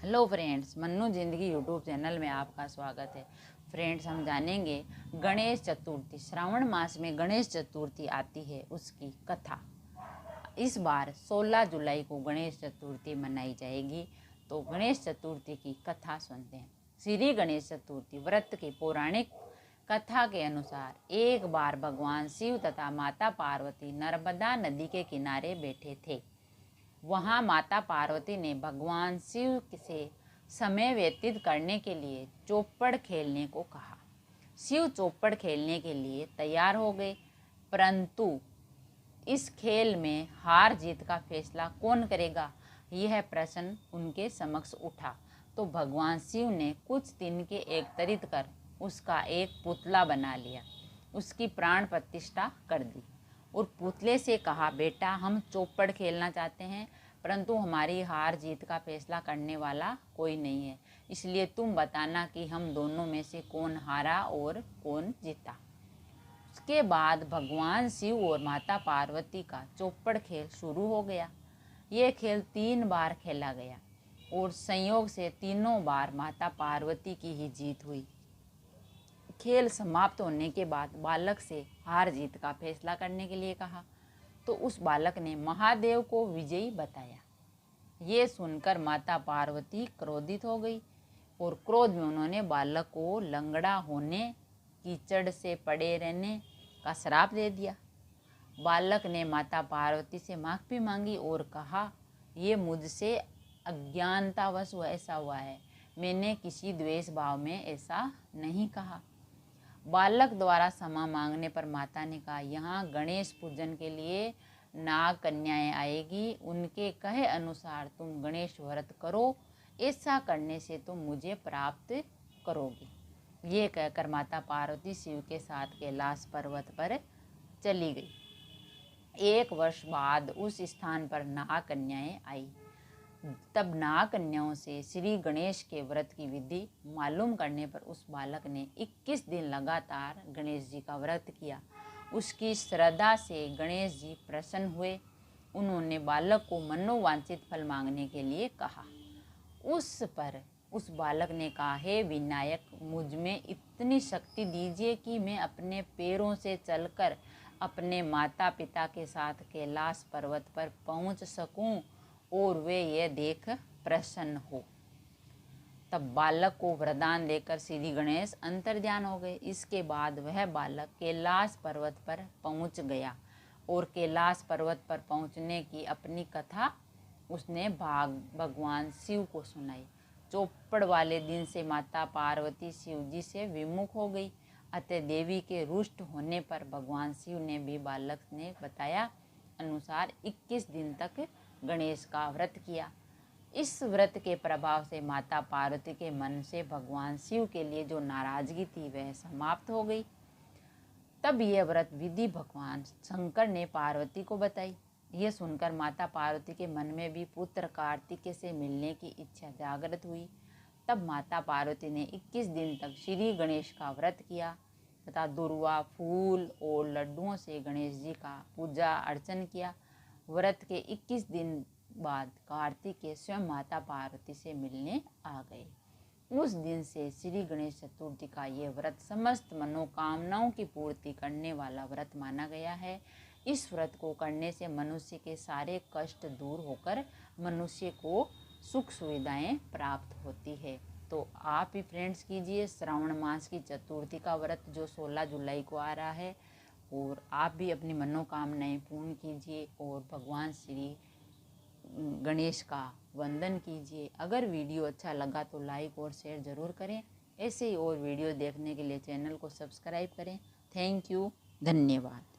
Hello friends, Mannu जिंदगी YouTube channel में आपका स्वागत है। फ्रेंड्स, हम जानेंगे गणेश चतुर्थी। श्रावण मास में गणेश चतुर्थी आती है, उसकी कथा। इस बार 16 जुलाई को गणेश चतुर्थी मनाई जाएगी। तो गणेश चतुर्थी की कथा सुनते हैं। श्री गणेश चतुर्थी व्रत की पौराणिक कथा के अनुसार एक बार भगवान शिव तथा माता पार्वती नर्मदा नदी के किनारे बैठे थे। वहाँ माता पार्वती ने भगवान शिव से समय व्यतीत करने के लिए चौपड़ खेलने को कहा। शिव चौपड़ खेलने के लिए तैयार हो गए, परंतु इस खेल में हार जीत का फैसला कौन करेगा, यह प्रश्न उनके समक्ष उठा। तो भगवान शिव ने कुछ दिन के एकत्रित कर उसका एक पुतला बना लिया, उसकी प्राण प्रतिष्ठा कर दी और पुतले से कहा, बेटा, हम चौपड़ खेलना चाहते हैं, परंतु हमारी हार जीत का फैसला करने वाला कोई नहीं है, इसलिए तुम बताना कि हम दोनों में से कौन हारा और कौन जीता। उसके बाद भगवान शिव और माता पार्वती का चौपड़ खेल शुरू हो गया। ये खेल 3 बार खेला गया और संयोग से तीनों बार माता पार्वती की ही जीत हुई। खेल समाप्त होने के बाद बालक से हार जीत का फैसला करने के लिए कहा, तो उस बालक ने महादेव को विजयी बताया। ये सुनकर माता पार्वती क्रोधित हो गई और क्रोध में उन्होंने बालक को लंगड़ा होने, कीचड़ से पड़े रहने का श्राप दे दिया। बालक ने माता पार्वती से माफ़ी मांगी और कहा, ये मुझसे अज्ञानतावश ऐसा हुआ है, मैंने किसी द्वेष भाव में ऐसा नहीं कहा। बालक द्वारा क्षमा मांगने पर माता ने कहा, यहाँ गणेश पूजन के लिए नाग कन्याएं आएगी, उनके कहे अनुसार तुम गणेश व्रत करो, ऐसा करने से तुम मुझे प्राप्त करोगी। ये कहकर माता पार्वती शिव के साथ कैलाश पर्वत पर चली गई। 1 वर्ष बाद उस स्थान पर नाग कन्याएं आई। तब नाग कन्याओं से श्री गणेश के व्रत की विधि मालूम करने पर उस बालक ने 21 दिन लगातार गणेश जी का व्रत किया। उसकी श्रद्धा से गणेश जी प्रसन्न हुए। उन्होंने बालक को मनोवांछित फल मांगने के लिए कहा। उस बालक ने कहा, हे विनायक, मुझ में इतनी शक्ति दीजिए कि मैं अपने पैरों से चलकर अपने माता पिता के साथ कैलाश पर्वत पर पहुंच सकूं और वे ये देख प्रसन्न हो। तब बालक को वरदान देकर श्री गणेश अंतर्ध्यान हो गए। इसके बाद वह बालक कैलाश पर्वत पर पहुंच गया और कैलाश पर्वत पर पहुंचने की अपनी कथा उसने भगवान शिव को सुनाई। चौपड़ वाले दिन से माता पार्वती शिव जी से विमुख हो गई। अतः देवी के रुष्ट होने पर भगवान शिव ने भी बालक ने बताया अनुसार 21 दिन तक गणेश का व्रत किया। इस व्रत के प्रभाव से माता पार्वती के मन से भगवान शिव के लिए जो नाराजगी थी वह समाप्त हो गई। तब यह व्रत विधि भगवान शंकर ने पार्वती को बताई। यह सुनकर माता पार्वती के मन में भी पुत्र कार्तिकेय से मिलने की इच्छा जागृत हुई। तब माता पार्वती ने 21 दिन तक श्री गणेश का व्रत किया तथा दुर्वा, फूल और लड्डुओं से गणेश जी का पूजा अर्चन किया। व्रत के 21 दिन बाद कार्तिकेय स्वयं माता पार्वती से मिलने आ गए। उस दिन से श्री गणेश चतुर्थी का ये व्रत समस्त मनोकामनाओं की पूर्ति करने वाला व्रत माना गया है। इस व्रत को करने से मनुष्य के सारे कष्ट दूर होकर मनुष्य को सुख सुविधाएं प्राप्त होती है। तो आप भी फ्रेंड्स कीजिए श्रावण मास की चतुर्थी का व्रत जो 16 जुलाई को आ रहा है, और आप भी अपनी मनोकामनाएं पूर्ण कीजिए और भगवान श्री गणेश का वंदन कीजिए। अगर वीडियो अच्छा लगा तो लाइक और शेयर ज़रूर करें। ऐसे ही और वीडियो देखने के लिए चैनल को सब्सक्राइब करें। थैंक यू, धन्यवाद।